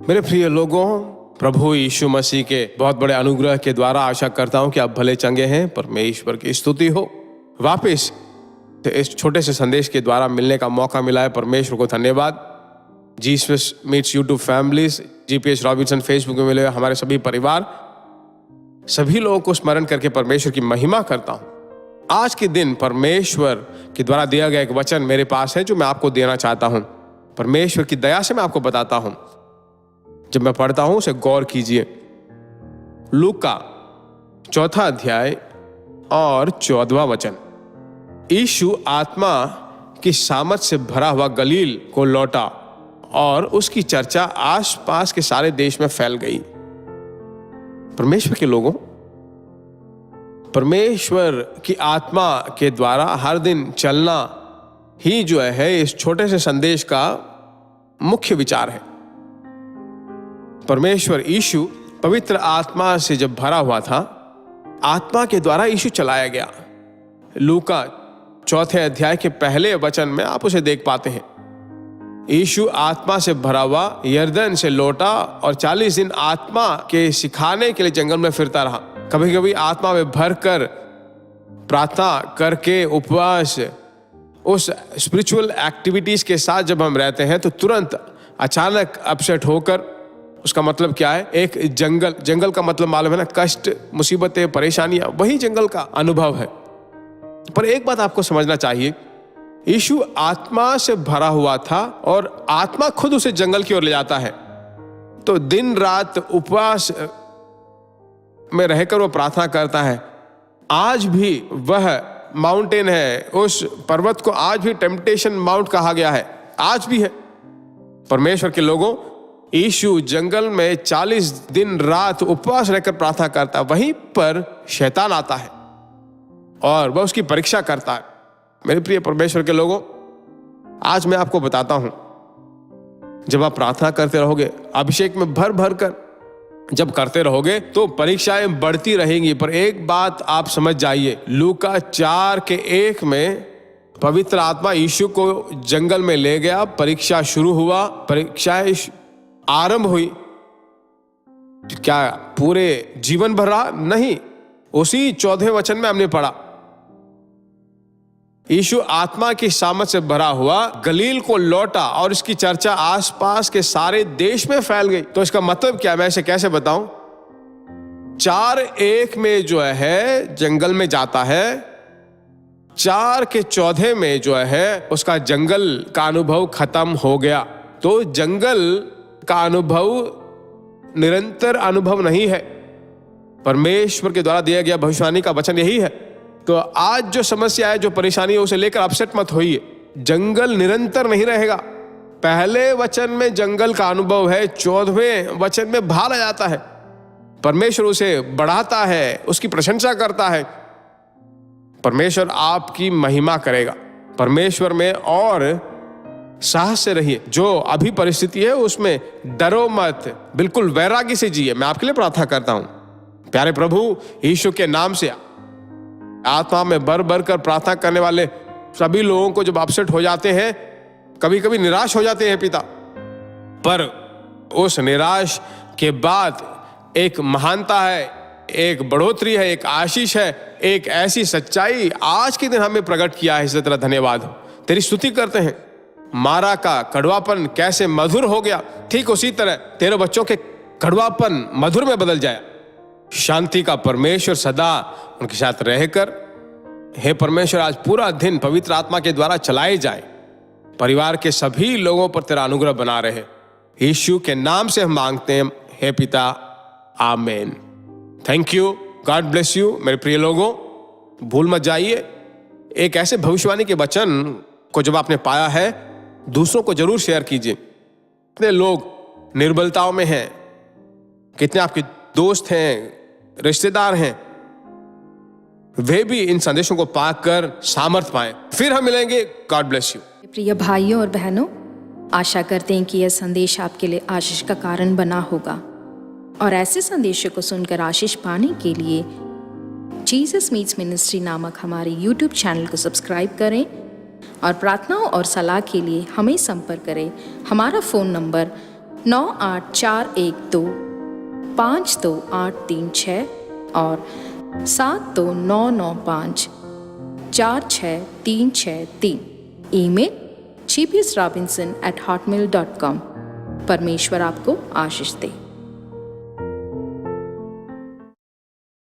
मेरे प्रिय लोगों, प्रभु यीशु मसीह के बहुत बड़े अनुग्रह के द्वारा आशा करता हूं कि आप भले चंगे हैं। परमेश्वर की स्तुति हो। वापस इस छोटे से संदेश के द्वारा मिलने का मौका मिला है, परमेश्वर को धन्यवाद। Jesus meets YouTube families, GPS Robinson Facebook में मिले हमारे सभी परिवार, सभी लोगों को स्मरण करके परमेश्वर की महिमा करता हूं। आज के दिन परमेश्वर के द्वारा दिया गया एक वचन मेरे पास है जो मैं आपको देना चाहता हूं। परमेश्वर की दया से मैं आपको बताता हूं। जब मैं पढ़ता हूं उसे गौर कीजिए। लूका 4 अध्याय और 14वां वचन। यीशु आत्मा की सामर्थ से भरा हुआ गलील को लौटा और उसकी चर्चा आसपास के सारे देश में फैल गई। परमेश्वर के लोगों, परमेश्वर की आत्मा के द्वारा हर दिन चलना ही जो है इस छोटे से संदेश का मुख्य विचार है। परमेश्वर यीशु पवित्र आत्मा से जब भरा हुआ था, आत्मा के द्वारा यीशु चलाया गया। लूका 4 अध्याय के पहले वचन में आप उसे देख पाते हैं। यीशु आत्मा से भरा हुआ यरदन से लौटा और 40 दिन आत्मा के सिखाने के लिए जंगल में फिरता रहा। कभी कभी आत्मा में भरकर प्रार्थना करके उपवास, उस स्पिरिचुअल एक्टिविटीज के साथ जब हम रहते हैं तो तुरंत अचानक अपसेट होकर, उसका मतलब क्या है? एक जंगल का मतलब मालूम है ना, कष्ट, मुसीबतें, परेशानियां, वही जंगल का अनुभव है। पर एक बात आपको समझना चाहिए, यीशु आत्मा से भरा हुआ था और आत्मा खुद उसे जंगल की ओर ले जाता है। तो दिन रात उपवास में रहकर वो प्रार्थना करता है। आज भी वह माउंटेन है, उस पर्वत को आज भी टेम्पटेशन माउंट कहा गया है, आज भी है। परमेश्वर के लोगों, यीशु जंगल में 40 दिन रात उपवास रहकर प्रार्थना करता है। वहीं पर शैतान आता है और वह उसकी परीक्षा करता है। मेरे प्रिय परमेश्वर के लोगों, आज मैं आपको बताता हूं, जब आप प्रार्थना करते रहोगे, अभिषेक में भर भर कर जब करते रहोगे तो परीक्षाएं बढ़ती रहेंगी। पर एक बात आप समझ जाइए, लूका 4:1 में पवित्र आत्मा यीशु को जंगल में ले गया, परीक्षा शुरू हुआ, परीक्षाएं आरंभ हुई। क्या पूरे जीवन भर रहा? नहीं। उसी 14वें वचन में हमने पढ़ा, यीशु आत्मा की सामर्थ से भरा हुआ गलील को लौटा और इसकी चर्चा आसपास के सारे देश में फैल गई। तो इसका मतलब क्या, मैं इसे कैसे बताऊं? 4:1 में जो है जंगल में जाता है, 4:14 में जो है उसका जंगल का अनुभव खत्म हो गया। तो जंगल का अनुभव निरंतर अनुभव नहीं है। परमेश्वर के द्वारा दिया गया भविष्यवाणी का वचन यही है। तो आज जो समस्या है, जो परेशानी है, उसे लेकर अपसेट मत होइए। जंगल निरंतर नहीं रहेगा। पहले वचन में जंगल का अनुभव है, 14वें वचन में बाहर आ जाता है। परमेश्वर उसे बढ़ाता है, उसकी प्रशंसा करता है। परमेश्वर आपकी महिमा करेगा। परमेश्वर में और साहस से रहिए। जो अभी परिस्थिति है उसमें डरो मत, बिल्कुल वैराग्य से जिए। मैं आपके लिए प्रार्थना करता हूं। प्यारे प्रभु यीशु के नाम से आत्मा में भर भर कर प्रार्थना करने वाले सभी लोगों को जब अपसेट हो जाते हैं, कभी कभी निराश हो जाते हैं पिता, पर उस निराश के बाद एक महानता है, एक बढ़ोतरी है, एक आशीष है, एक ऐसी सच्चाई आज के दिन हमें प्रकट किया है। इसी तरह धन्यवाद हो, तेरी स्तुति करते हैं। मारा का कड़वापन कैसे मधुर हो गया, ठीक उसी तरह तेरे बच्चों के कड़वापन मधुर में बदल जाए। शांति का परमेश्वर सदा उनके साथ रहकर, हे परमेश्वर, आज पूरा दिन पवित्र आत्मा के द्वारा चलाए जाए। परिवार के सभी लोगों पर तेरा अनुग्रह बना रहे। यीशु के नाम से हम मांगते हैं, हे पिता, आमीन। Thank you, God bless you. मेरे प्रिय लोगों, भूल मत जाइए, एक ऐसे भविष्यवाणी के वचन को जब आपने पाया है, दूसरों को जरूर शेयर कीजिए। कितने लोग निर्बलताओं में हैं, कितने आपके दोस्त हैं, रिश्तेदार हैं, वे भी इन संदेशों को पाकर सामर्थ पाएं। फिर हम मिलेंगे। God bless you. प्रिय भाइयों और बहनों, आशा करते हैं कि यह संदेश आपके लिए आशीष का कारण बना होगा। और ऐसे संदेशों को सुनकर आशीष पाने के लिए जीसस मीट्स मिनिस्ट्री नामक हमारे यूट्यूब चैनल को सब्सक्राइब करें और प्रार्थनाओं और सलाह के लिए हमें संपर्क करें। हमारा फ़ोन नंबर 9841252836 और 7299546363। Email gbsrobinson@hotmail.com। परमेश्वर आपको आशीष दे।